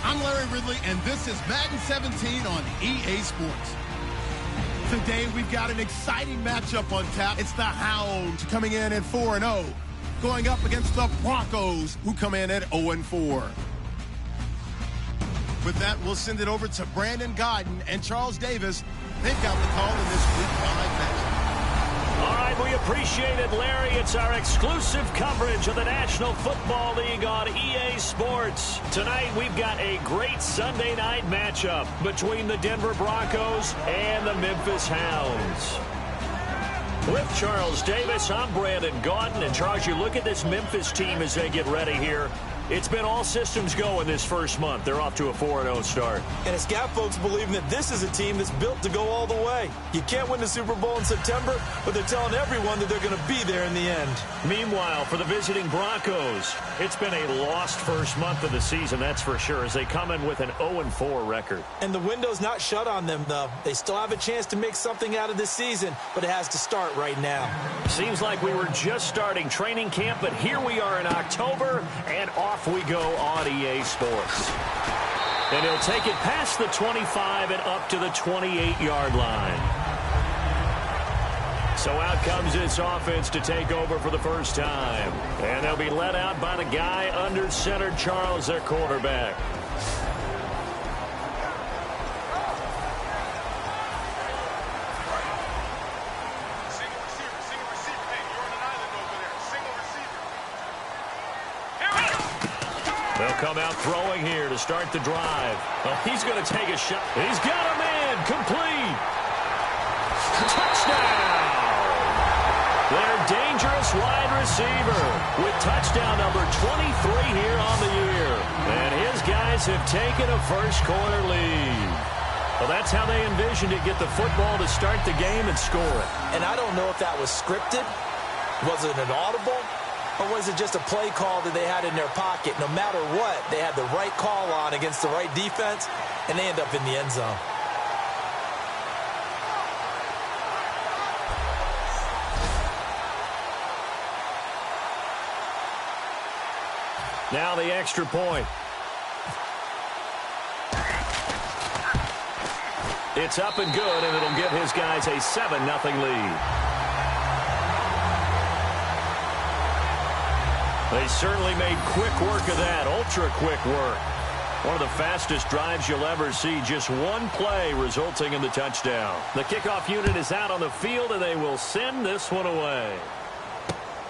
I'm Larry Ridley, and this is Madden 17 on EA Sports. Today, we've got an exciting matchup on tap. It's the Hounds coming in at 4-0, going up against the Broncos, who come in at 0-4. With that, we'll send it over to Brandon Godden and Charles Davis. They've got the call in this Week 5 matchup. All right, we appreciate it, Larry. It's our exclusive coverage of the National Football League on EA Sports. Tonight, we've got a great Sunday night matchup between the Denver Broncos and the Memphis Hounds. With Charles Davis, I'm Brandon Gaudin. And Charles, you look at this Memphis team as they get ready here. It's been all systems go in this first month. They're off to a 4-0 start. And it's got folks believing that this is a team that's built to go all the way. You can't win the Super Bowl in September, but they're telling everyone that they're going to be there in the end. Meanwhile, for the visiting Broncos, it's been a lost first month of the season, that's for sure, as they come in with an 0-4 record. And the window's not shut on them, though. They still have a chance to make something out of this season, but it has to start right now. Seems like we were just starting training camp, but here we are in October, and off we go on EA Sports. And he'll take it past the 25 and up to the 28-yard line. So out comes this offense to take over for the first time. And they'll be led out by the guy under center, Charles, their quarterback. They'll come out throwing here to start the drive. Oh, he's going to take a shot. He's got a man. Complete. Touchdown. Their dangerous wide receiver with touchdown number 23 here on the year. And his guys have taken a first-quarter lead. Well, that's how they envisioned it, get the football to start the game and score it. And I don't know if that was scripted. Was it an audible? Or was it just a play call that they had in their pocket? No matter what, they had the right call on against the right defense, and they end up in the end zone. Now the extra point. It's up and good, and it'll give his guys a 7-0 lead. They certainly made quick work of that, ultra-quick work. One of the fastest drives you'll ever see, just one play resulting in the touchdown. The kickoff unit is out on the field, and they will send this one away.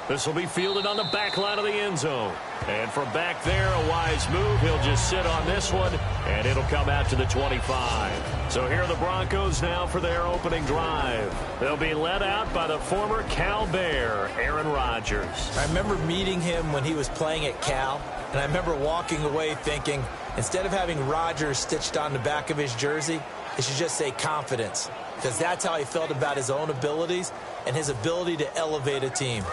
This will be fielded on the back line of the end zone. And from back there, a wise move. He'll just sit on this one, and it'll come out to the 25. So here are the Broncos now for their opening drive. They'll be led out by the former Cal Bear, Aaron Rodgers. I remember meeting him when he was playing at Cal, and I remember walking away thinking, instead of having Rodgers stitched on the back of his jersey, it should just say confidence, because that's how he felt about his own abilities and his ability to elevate a team.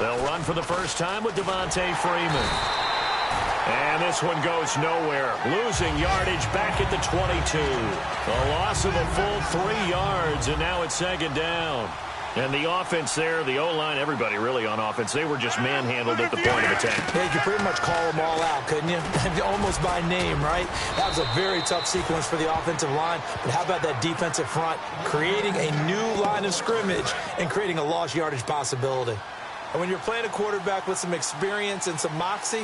They'll run for the first time with Devontae Freeman. And this one goes nowhere. Losing yardage back at the 22. A loss of a full 3 yards, and now it's second down. And the offense there, the O-line, everybody really on offense, they were just manhandled at the point of attack. Yeah, you could pretty much call them all out, couldn't you? Almost by name, right? That was a very tough sequence for the offensive line. But how about that defensive front creating a new line of scrimmage and creating a lost yardage possibility? And when you're playing a quarterback with some experience and some moxie,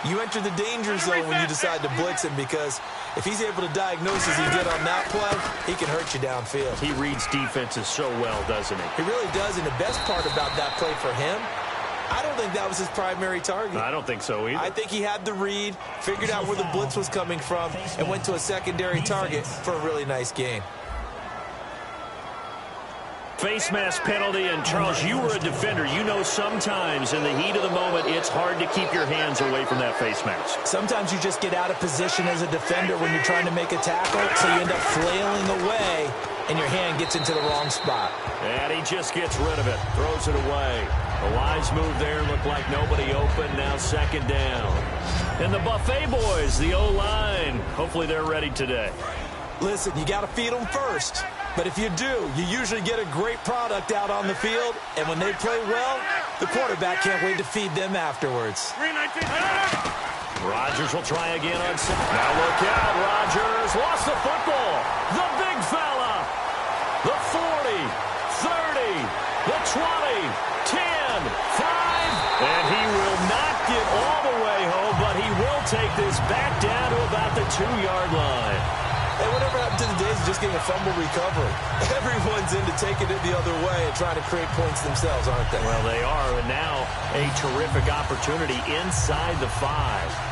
you enter the danger zone when you decide to blitz him, because if he's able to diagnose as he did on that play, he can hurt you downfield. He reads defenses so well, doesn't he? He really does, and the best part about that play for him, I don't think that was his primary target. I don't think so either. I think he had the read, figured out where the blitz was coming from, and went to a secondary target for a really nice gain. Face mask penalty, and Charles, you were a defender. You know sometimes in the heat of the moment, it's hard to keep your hands away from that face mask. Sometimes you just get out of position as a defender when you're trying to make a tackle, so you end up flailing away, and your hand gets into the wrong spot. And he just gets rid of it, throws it away. A wise move there, looked like nobody open, now second down. And the Buffet boys, the O-line, hopefully they're ready today. Listen, you got to feed them first. But if you do, you usually get a great product out on the field. And when they play well, the quarterback can't wait to feed them afterwards. Rodgers will try again on second. Now look out, Rodgers lost the football. The big fella. The 40, 30, the 20, 10, 5. And he will not get all the way home, but he will take this back down to about the 2-yard line. And whatever happened to the days of just getting a fumble recovery? Everyone's into taking it the other way and trying to create points themselves, aren't they? Well, they are, and now a terrific opportunity inside the 5.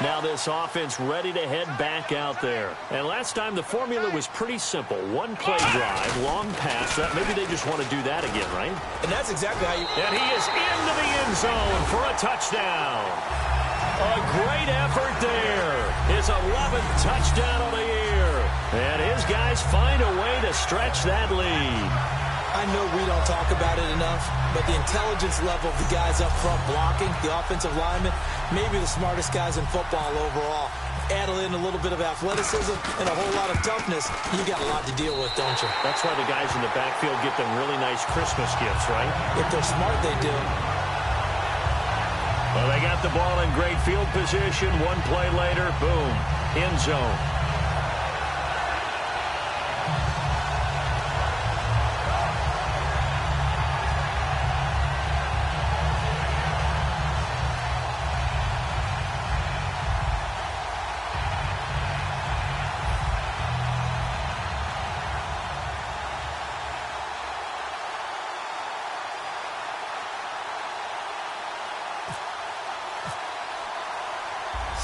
Now this offense ready to head back out there. And last time the formula was pretty simple. One play drive, long pass. Maybe they just want to do that again, right? And that's exactly how you... And he is into the end zone for a touchdown. A great effort there. His 11th touchdown on the year. And his guys find a way to stretch that lead. I know we don't talk about it enough, but the intelligence level of the guys up front blocking, the offensive linemen, maybe the smartest guys in football overall. Add in a little bit of athleticism and a whole lot of toughness, you got a lot to deal with, don't you? That's why the guys in the backfield get them really nice Christmas gifts, right? If they're smart, they do. Well, they got the ball in great field position. One play later, boom, end zone.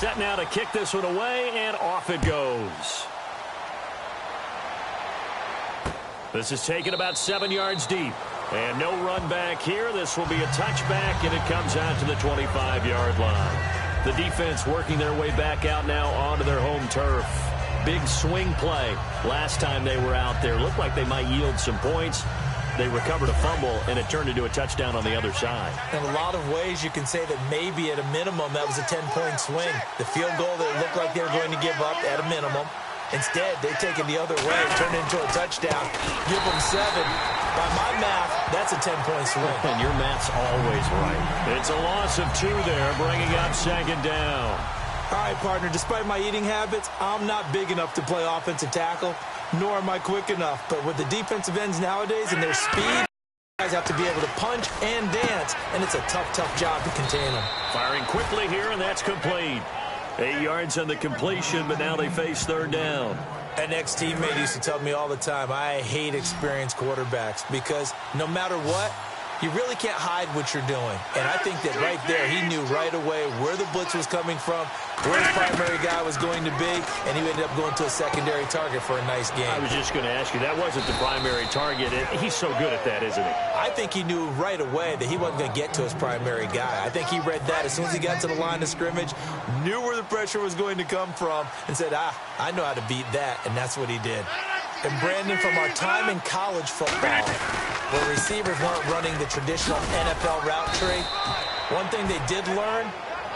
Set now to kick this one away, and off it goes. This is taken about 7 yards deep. And no run back here. This will be a touchback, and it comes out to the 25-yard line. The defense working their way back out now onto their home turf. Big swing play. Last time they were out there, looked like they might yield some points. They recovered a fumble, and it turned into a touchdown on the other side. In a lot of ways, you can say that maybe at a minimum that was a 10-point swing. The field goal that looked like they were going to give up at a minimum. Instead, they take it the other way, turn it into a touchdown, give them 7. By my math, that's a 10-point swing. And your math's always right. It's a loss of 2 there, bringing up second down. All right, partner, despite my eating habits, I'm not big enough to play offensive tackle, nor am I quick enough. But with the defensive ends nowadays and their speed, guys have to be able to punch and dance, and it's a tough, tough job to contain them. Firing quickly here, and that's complete. 8 yards on the completion, but now they face third down. An ex-teammate used to tell me all the time, I hate experienced quarterbacks because no matter what, you really can't hide what you're doing. And I think that right there, he knew right away where the blitz was coming from, where his primary guy was going to be, and he ended up going to a secondary target for a nice game. I was just going to ask you, that wasn't the primary target. He's so good at that, isn't he? I think he knew right away that he wasn't going to get to his primary guy. I think he read that as soon as he got to the line of scrimmage, knew where the pressure was going to come from, and said, I know how to beat that, and that's what he did. And Brandon, from our time in college football, where receivers weren't running the traditional NFL route tree, one thing they did learn,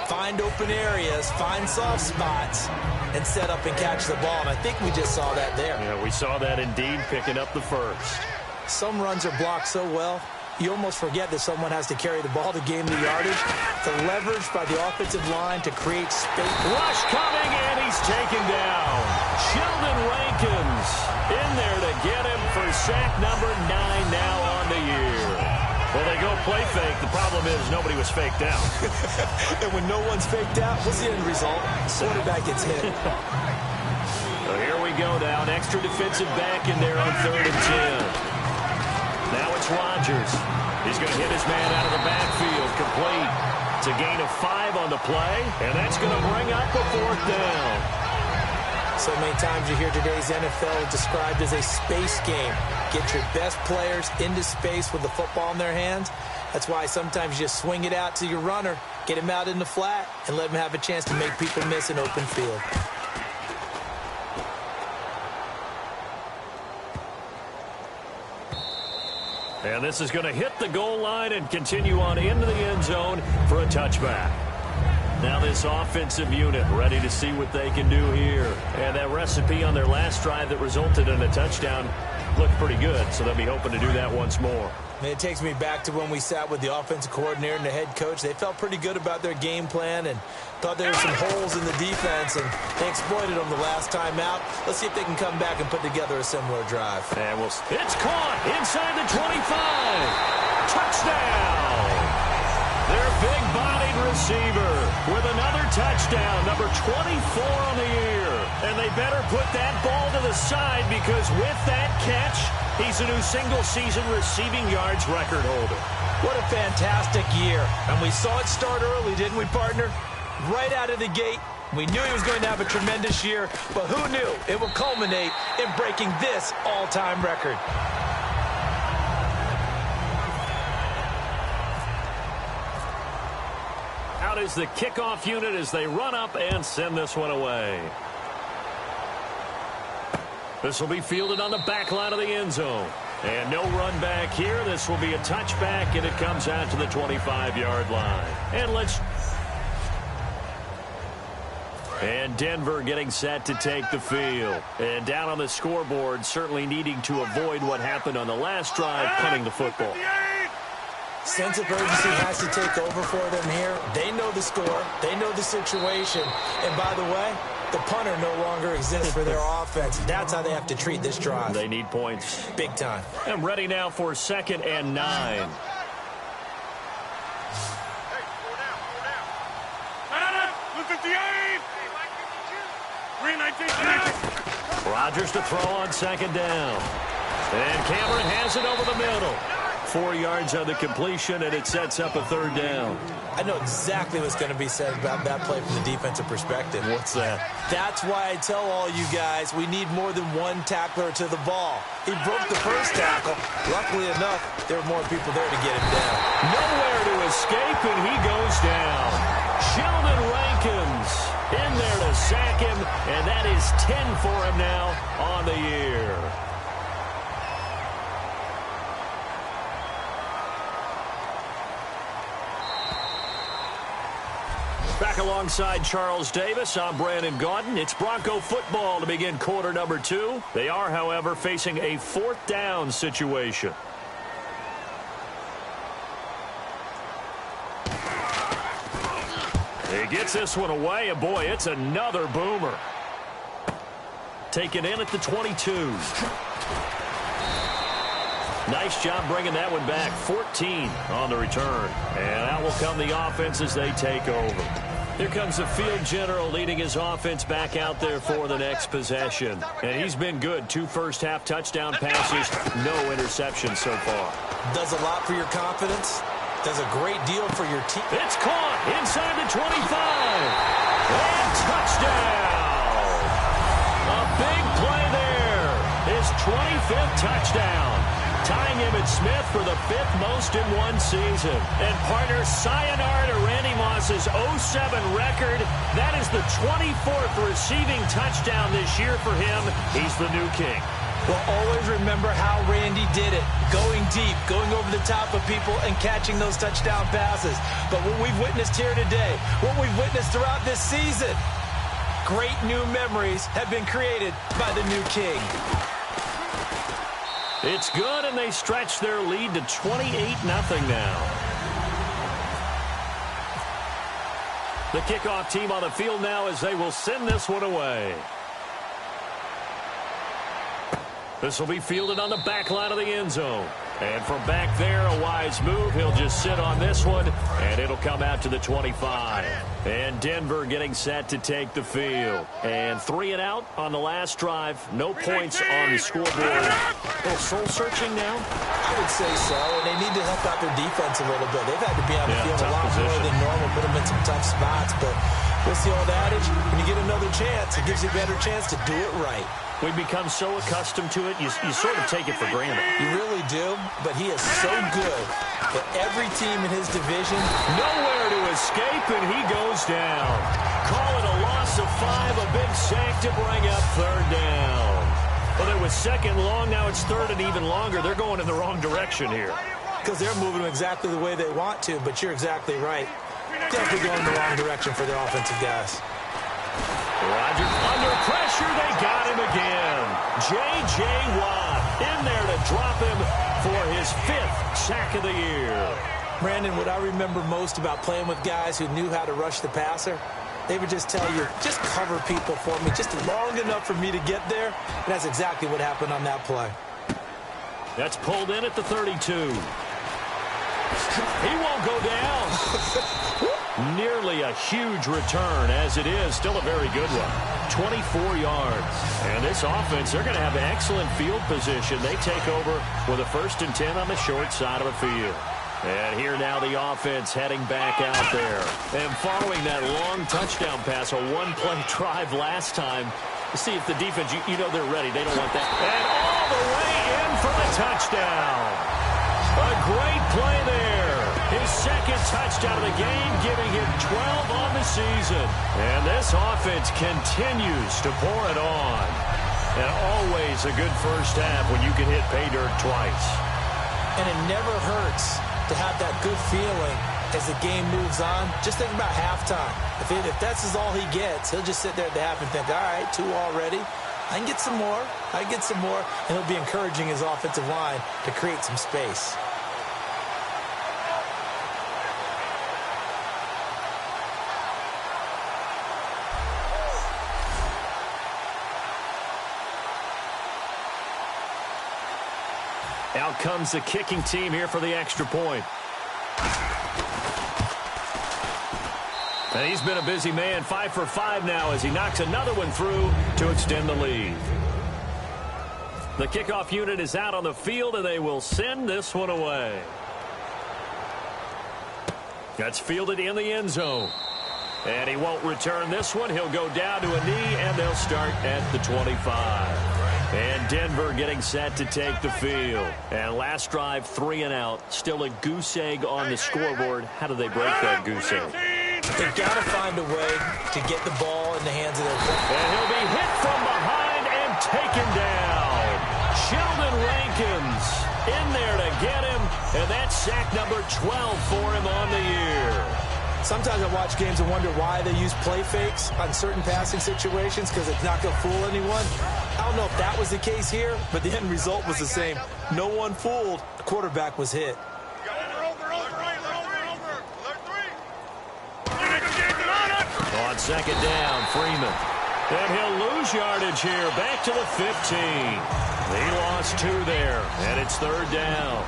find open areas, find soft spots, and set up and catch the ball. And I think we just saw that there. Yeah, we saw that indeed, picking up the first. Some runs are blocked so well, you almost forget that someone has to carry the ball to gain the yardage. The leverage by the offensive line to create space. Rush coming, and he's taken down. Sheldon Rankins in there to get him for sack number 9 now on the year. Well, they go play fake. The problem is nobody was faked out. And when no one's faked out, what's the end result? Quarterback gets hit. So here we go now. An extra defensive back in there on 3rd and 10. Now it's Rodgers. He's going to hit his man out of the backfield. Complete. It's a gain of 5 on the play, and that's going to bring up a 4th down. So many times you hear today's NFL described as a space game. Get your best players into space with the football in their hands. That's why sometimes you just swing it out to your runner, get him out in the flat, and let him have a chance to make people miss an open field. And this is going to hit the goal line and continue on into the end zone for a touchback. Now this offensive unit ready to see what they can do here. And that recipe on their last drive that resulted in a touchdown looked pretty good, so they'll be hoping to do that once more. And it takes me back to when we sat with the offensive coordinator and the head coach. They felt pretty good about their game plan and thought there were some holes in the defense, and they exploited them the last time out. Let's see if they can come back and put together a similar drive. And it's caught inside the 25. Touchdown! Their big-bodied receiver with another touchdown, number 24 on the year. And they better put that ball to the side because with that catch, he's a new single-season receiving yards record holder. What a fantastic year. And we saw it start early, didn't we, partner? Right out of the gate, we knew he was going to have a tremendous year, but who knew it would culminate in breaking this all-time record. Out is the kickoff unit as they run up and send this one away. This will be fielded on the back line of the end zone. And no run back here. This will be a touchback, and it comes out to the 25-yard line. And Denver getting set to take the field. And down on the scoreboard, certainly needing to avoid what happened on the last drive, punting the football. Sense of urgency has to take over for them here. They know the score. They know the situation. And by the way, the punter no longer exists for their offense. That's how they have to treat this drive. They need points. Big time. And ready now for 2nd and 9. Rodgers to throw on 2nd down. And Cameron has it over the middle. 4 yards on the completion, and it sets up a 3rd down. I know exactly what's going to be said about that play from the defensive perspective. What's that? That's why I tell all you guys we need more than one tackler to the ball. He broke the first tackle. Luckily enough, there were more people there to get him down. Nowhere to escape, and he goes down. Sheldon Rankins in there to sack him, and that is 10 for him now on the year. Back alongside Charles Davis, I'm Brandon Gaudin. It's Bronco football to begin quarter number 2. They are, however, facing a 4th down situation. He gets this one away, and boy, it's another boomer. Taken in at the 22. Nice job bringing that one back. 14 on the return. And out will come the offense as they take over. Here comes the field general leading his offense back out there for the next possession. And he's been good. 2 first-half touchdown passes, no interceptions so far. Does a lot for your confidence. Does a great deal for your team. It's caught inside the 25. And touchdown. A big play there. His 25th touchdown. Tying Emmitt Smith for the 5th most in one season. And partner, sayonara to Randy Moss's 07 record. That is the 24th receiving touchdown this year for him. He's the new king. Well, always remember how Randy did it. Going deep, going over the top of people, and catching those touchdown passes. But what we've witnessed here today, what we've witnessed throughout this season, great new memories have been created by the new king. It's good, and they stretch their lead to 28-0 now. The kickoff team on the field now as they will send this one away. This will be fielded on the back line of the end zone. And from back there, a wise move. He'll just sit on this one, and it'll come out to the 25. And Denver getting set to take the field. And 3 and out on the last drive. No points on the scoreboard. A little soul-searching now? I would say so, and they need to help out their defense a little bit. They've had to be on the field a lot more than normal, put them in some tough spots. But what's the old adage? When you get another chance, it gives you a better chance to do it right. We've become so accustomed to it, you sort of take it for granted. You really do, but he is so good that every team in his division... Nowhere to escape, and he goes down. Call it a loss of 5, a big sack to bring up 3rd down. Well, it was second long. Now it's third and even longer. They're going in the wrong direction here. Because they're moving them exactly the way they want to, but you're exactly right. Definitely going in the wrong direction for their offensive guys. Rodgers under pressure. They got him again. J.J. Watt in there to drop him for his 5th sack of the year. Brandon, what I remember most about playing with guys who knew how to rush the passer, they would just tell you, just cover people for me, just long enough for me to get there. And that's exactly what happened on that play. That's pulled in at the 32. He won't go down. Nearly a huge return, as it is. Still a very good one. 24 yards. And this offense, they're going to have excellent field position. They take over with a 1st and 10 on the short side of the field. And here now the offense heading back out there. And following that long touchdown pass, a one-play drive last time. See if the defense, you know they're ready. They don't want that. And all the way in for the touchdown. A great play there. His 2nd touchdown of the game, giving him 12 on the season. And this offense continues to pour it on. And always a good first half when you can hit pay dirt twice. And it never hurts to have that good feeling as the game moves on. Just think about halftime. If that's all he gets, he'll just sit there at the half and think, all right, 2 already. I can get some more. I can get some more. And he'll be encouraging his offensive line to create some space. Out comes the kicking team here for the extra point. And he's been a busy man, 5 for 5 now as he knocks another one through to extend the lead. The kickoff unit is out on the field, and they will send this one away. That's fielded in the end zone. And he won't return this one. He'll go down to a knee, and they'll start at the 25. And Denver getting set to take the field. And last drive, 3 and out. Still a goose egg on the scoreboard. How do they break that goose egg? They've got to find a way to get the ball in the hands of their quarterback. And he'll be hit from behind and taken down. Sheldon Rankins in there to get him. And that's sack number 12 for him on the year. Sometimes I watch games and wonder why they use play fakes on certain passing situations because it's not going to fool anyone. I don't know if that was the case here, but the end result was the same. No one fooled. The quarterback was hit. On 2nd down, Freeman. And he'll lose yardage here. Back to the 15. He lost 2 there, and it's 3rd down.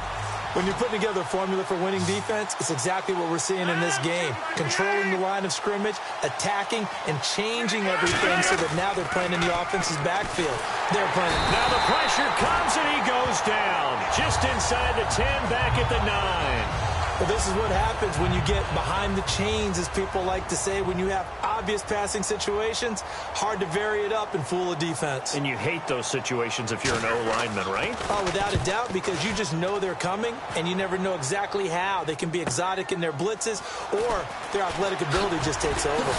When you're putting together a formula for winning defense, it's exactly what we're seeing in this game. Controlling the line of scrimmage, attacking, and changing everything so that now they're playing in the offense's backfield. They're playing. Now the pressure comes, and he goes down. Just inside the 10, back at the 9. Well, this is what happens when you get behind the chains, as people like to say. When you have obvious passing situations, hard to vary it up and fool a defense. And you hate those situations if you're an O-lineman, right? Oh, without a doubt, because you just know they're coming, and you never know exactly how. They can be exotic in their blitzes, or their athletic ability just takes over.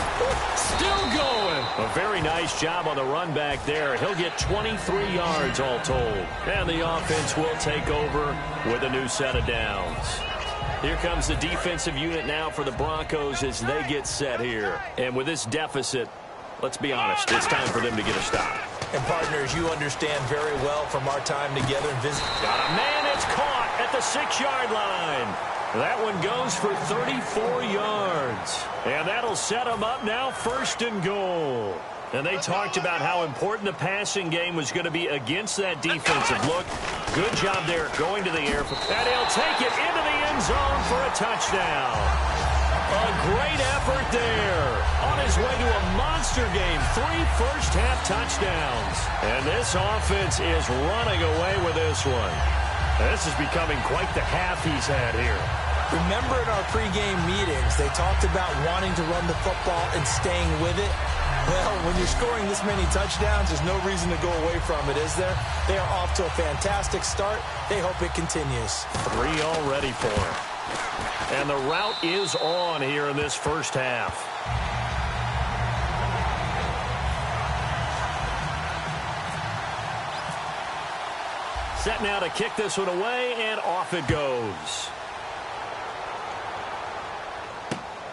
Still going. A very nice job on the run back there. He'll get 23 yards all told. And the offense will take over with a new set of downs. Here comes the defensive unit now for the Broncos as they get set here. And with this deficit, let's be honest, it's time for them to get a stop. And partners, you understand very well from our time together and visit. Got a man, it's caught at the 6-yard line. That one goes for 34 yards. And that'll set them up now 1st and goal. And they talked about how important the passing game was going to be against that defensive look. Good job there going to the air. And he'll take it into the end zone for a touchdown. A great effort there. On his way to a monster game. 3 first-half touchdowns. And this offense is running away with this one. This is becoming quite the half he's had here. Remember in our pregame meetings, they talked about wanting to run the football and staying with it. Well, when you're scoring this many touchdowns, there's no reason to go away from it, is there? They are off to a fantastic start. They hope it continues. 3 already for him. And the route is on here in this first half. Set now to kick this one away, and off it goes.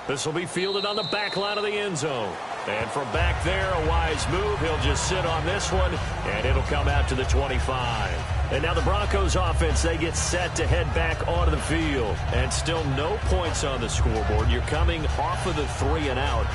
This will be fielded on the back line of the end zone. And from back there, a wise move. He'll just sit on this one, and it'll come out to the 25. And now the Broncos offense, they get set to head back onto the field. And still no points on the scoreboard. You're coming off of the 3 and out.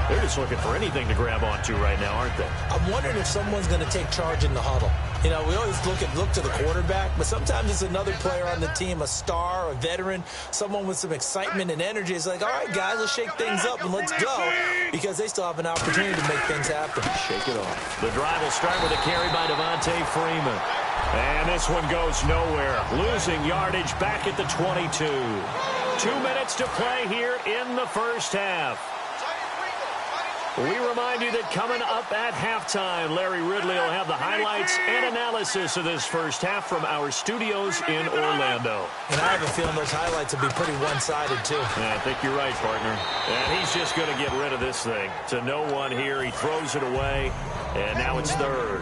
They're just looking for anything to grab onto right now, aren't they? I'm wondering if someone's going to take charge in the huddle. You know, we always look to the quarterback, but sometimes it's another player on the team, a star, a veteran, someone with some excitement and energy. It's like, all right, guys, let's shake things up and let's go, because they still have an opportunity to make things happen. Shake it off. The drive will start with a carry by Devontae Freeman. And this one goes nowhere. Losing yardage back at the 22. 2 minutes to play here in the first half. We remind you that coming up at halftime, Larry Ridley will have the highlights and analysis of this first half from our studios in Orlando. And I have a feeling those highlights will be pretty one-sided, too. Yeah, I think you're right, partner. And he's just going to get rid of this thing. To no one here, he throws it away, and now it's third.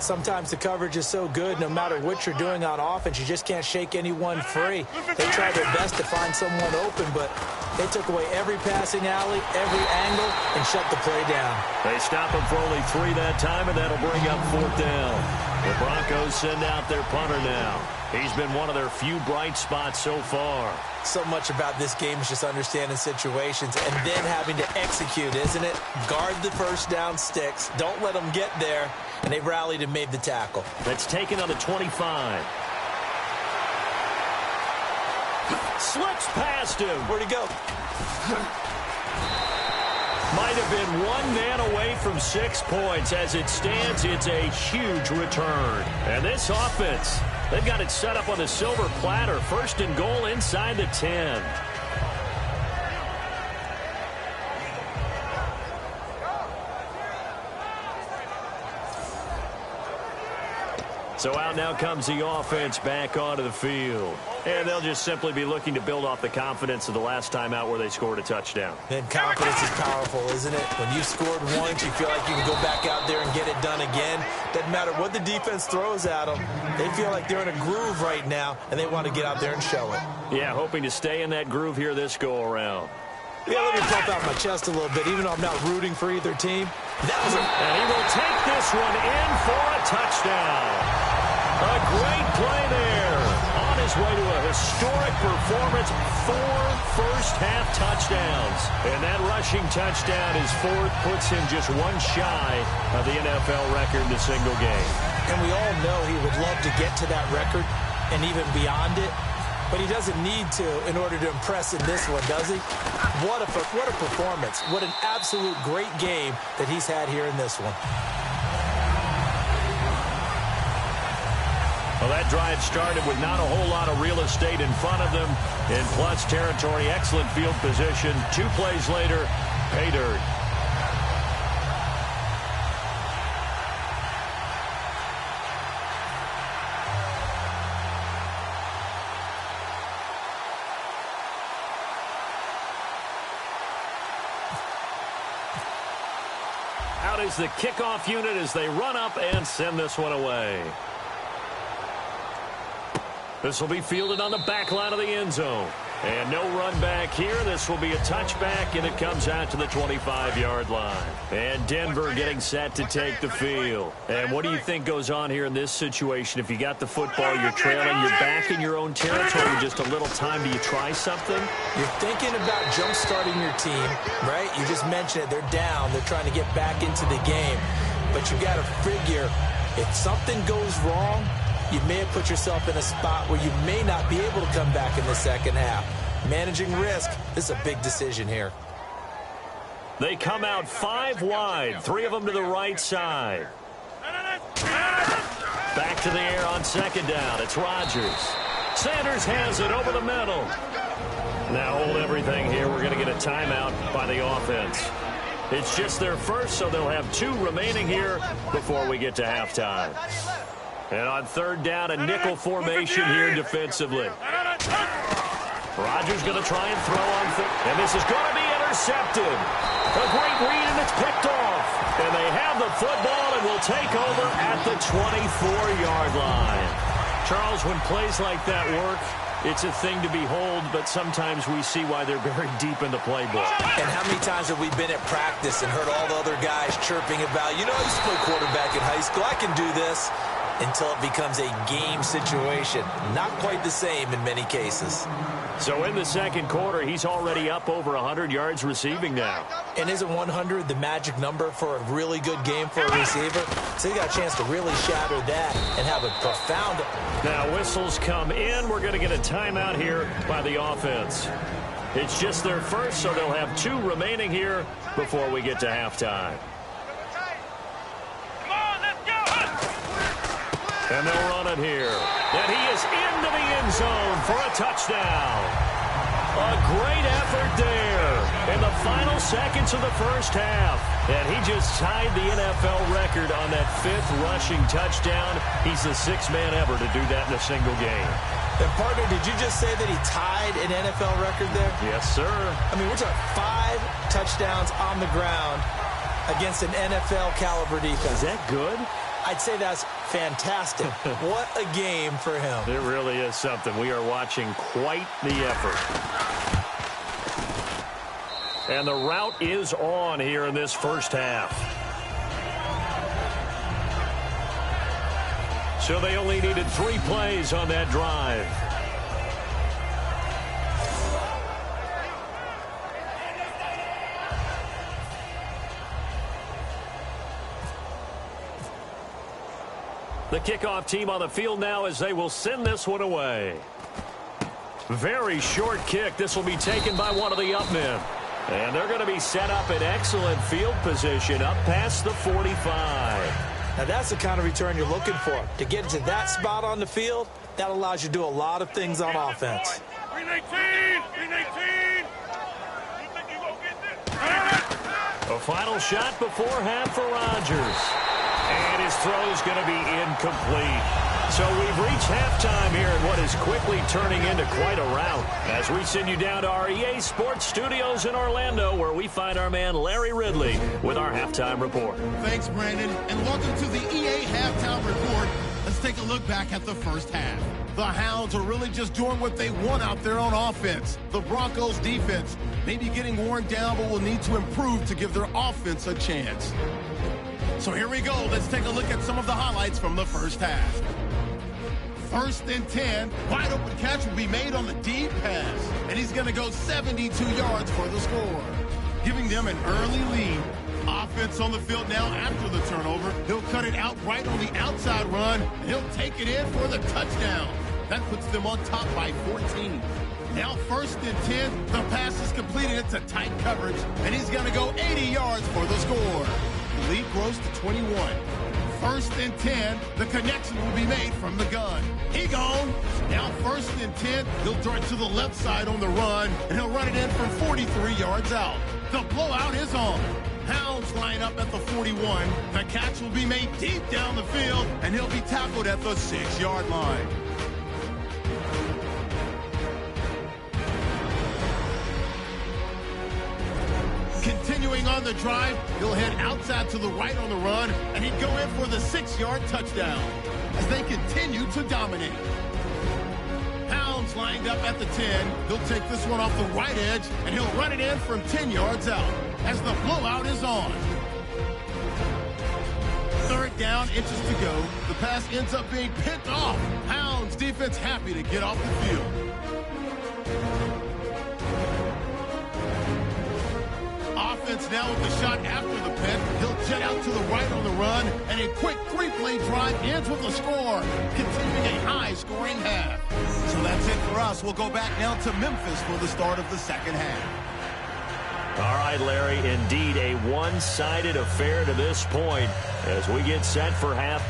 Sometimes the coverage is so good, no matter what you're doing on offense, you just can't shake anyone free. They tried their best to find someone open, but they took away every passing alley, every angle, and shut the play down. They stop him for only 3 that time, and that'll bring up 4th down. The Broncos send out their punter now. He's been one of their few bright spots so far. So much about this game is just understanding situations and then having to execute, isn't it? Guard the first down sticks. Don't let them get there. And they rallied and made the tackle. That's taken on the 25. Slips past him. Where'd he go? Might have been 1 man away from 6 points. As it stands, it's a huge return. And this offense, they've got it set up on the silver platter. 1st and goal inside the 10. So out now comes the offense back onto the field. And they'll just simply be looking to build off the confidence of the last time out where they scored a touchdown. And confidence is powerful, isn't it? When you scored once, you feel like you can go back out there and get it done again. Doesn't matter what the defense throws at them. They feel like they're in a groove right now, and they want to get out there and show it. Yeah, hoping to stay in that groove here this go-around. Yeah, let me pump out my chest a little bit, even though I'm not rooting for either team. And he will take this one in for a touchdown. A great play there. On his way to a historic performance, 4 first-half touchdowns. And that rushing touchdown, his 4th, puts him just 1 shy of the NFL record in a single game. And we all know he would love to get to that record and even beyond it. But he doesn't need to in order to impress in this one, does he? What a performance. What an absolute great game that he's had here in this one. Well, that drive started with not a whole lot of real estate in front of them. In plus territory, excellent field position. 2 plays later, pay dirt. Out is the kickoff unit as they run up and send this one away. This will be fielded on the back line of the end zone. And no run back here. This will be a touchback, and it comes out to the 25-yard line. And Denver getting set to take the field. And what do you think goes on here in this situation? If you got the football, you're trailing, you're back in your own territory with just a little time. Do you try something? You're thinking about jump-starting your team, right? You just mentioned it. They're down. They're trying to get back into the game. But you got to figure, if something goes wrong, you may have put yourself in a spot where you may not be able to come back in the second half. Managing risk, this is a big decision here. They come out 5 wide, 3 of them to the right side. Back to the air on 2nd down. It's Rodgers. Sanders has it over the middle. Now hold everything here. We're going to get a timeout by the offense. It's just their first, so they'll have 2 remaining here before we get to halftime. And on 3rd down, a nickel formation here defensively. Rodgers going to try and throw on 3rd. And this is going to be intercepted. A great read, and it's picked off. And they have the football and will take over at the 24-yard line. Charles, when plays like that work, it's a thing to behold, but sometimes we see why they're very deep in the playbook. And how many times have we been at practice and heard all the other guys chirping about, you know, I used to play quarterback in high school, I can do this, until it becomes a game situation. Not quite the same in many cases. So in the second quarter, he's already up over 100 yards receiving now. And isn't 100 the magic number for a really good game for a receiver? So you got a chance to really shatter that and have a profound... Now whistles come in. We're going to get a timeout here by the offense. It's just their first, so they'll have 2 remaining here before we get to halftime. And they'll run it here. And he is into the end zone for a touchdown. A great effort there in the final seconds of the first half. And he just tied the NFL record on that 5th rushing touchdown. He's the 6th man ever to do that in a single game. And, partner, did you just say that he tied an NFL record there? Yes, sir. I mean, we're talking 5 touchdowns on the ground against an NFL-caliber defense. Is that good? I'd say that's fantastic. What a game for him. It really is something. We are watching quite the effort. And the route is on here in this first half. So they only needed 3 plays on that drive. The kickoff team on the field now as they will send this one away. Very short kick. This will be taken by one of the up men. And they're going to be set up in excellent field position up past the 45. Now that's the kind of return you're looking for. To get to that spot on the field, that allows you to do a lot of things on offense. A final shot before half for Rodgers. And his throw is going to be incomplete. So we've reached halftime here in what is quickly turning into quite a rout as we send you down to our EA Sports Studios in Orlando, where we find our man Larry Ridley with our halftime report. Thanks, Brandon, and welcome to the EA Halftime Report. Let's take a look back at the first half. The Hounds are really just doing what they want out there on offense. The Broncos defense may be getting worn down, but will need to improve to give their offense a chance. So here we go. Let's take a look at some of the highlights from the first half. 1st and 10. Wide open catch will be made on the deep pass. And he's going to go 72 yards for the score, giving them an early lead. Offense on the field now after the turnover. He'll cut it out right on the outside run, and he'll take it in for the touchdown. That puts them on top by 14. Now 1st and 10. The pass is completed. It's a tight coverage, and he's going to go 80 yards for the score. The lead grows to 21. 1st and 10. The connection will be made from the gun. He gone. Now 1st and 10. He'll dart to the left side on the run, and he'll run it in from 43 yards out. The blowout is on. Hounds line up at the 41. The catch will be made deep down the field, and he'll be tackled at the 6-yard line. Continuing on the drive, he'll head outside to the right on the run, and he'd go in for the 6-yard touchdown as they continue to dominate. Hounds lined up at the 10. He'll take this one off the right edge, and he'll run it in from 10 yards out as the blowout is on. 3rd down, inches to go. The pass ends up being picked off. Hounds defense happy to get off the field. Offense now with the shot after the pick. He'll jet out to the right on the run, and a quick 3-play drive ends with a score, continuing a high-scoring half. So that's it for us. We'll go back now to Memphis for the start of the second half. All right, Larry, indeed a one-sided affair to this point as we get set for half.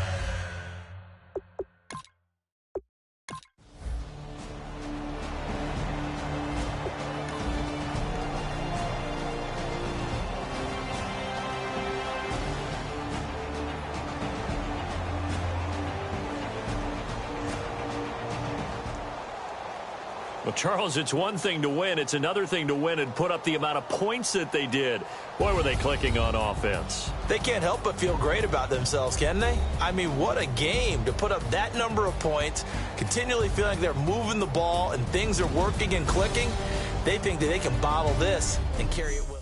Well, Charles, it's one thing to win. It's another thing to win and put up the amount of points that they did. Boy, were they clicking on offense. They can't help but feel great about themselves, can they? I mean, what a game to put up that number of points, continually feeling like they're moving the ball and things are working and clicking. They think that they can bottle this and carry it.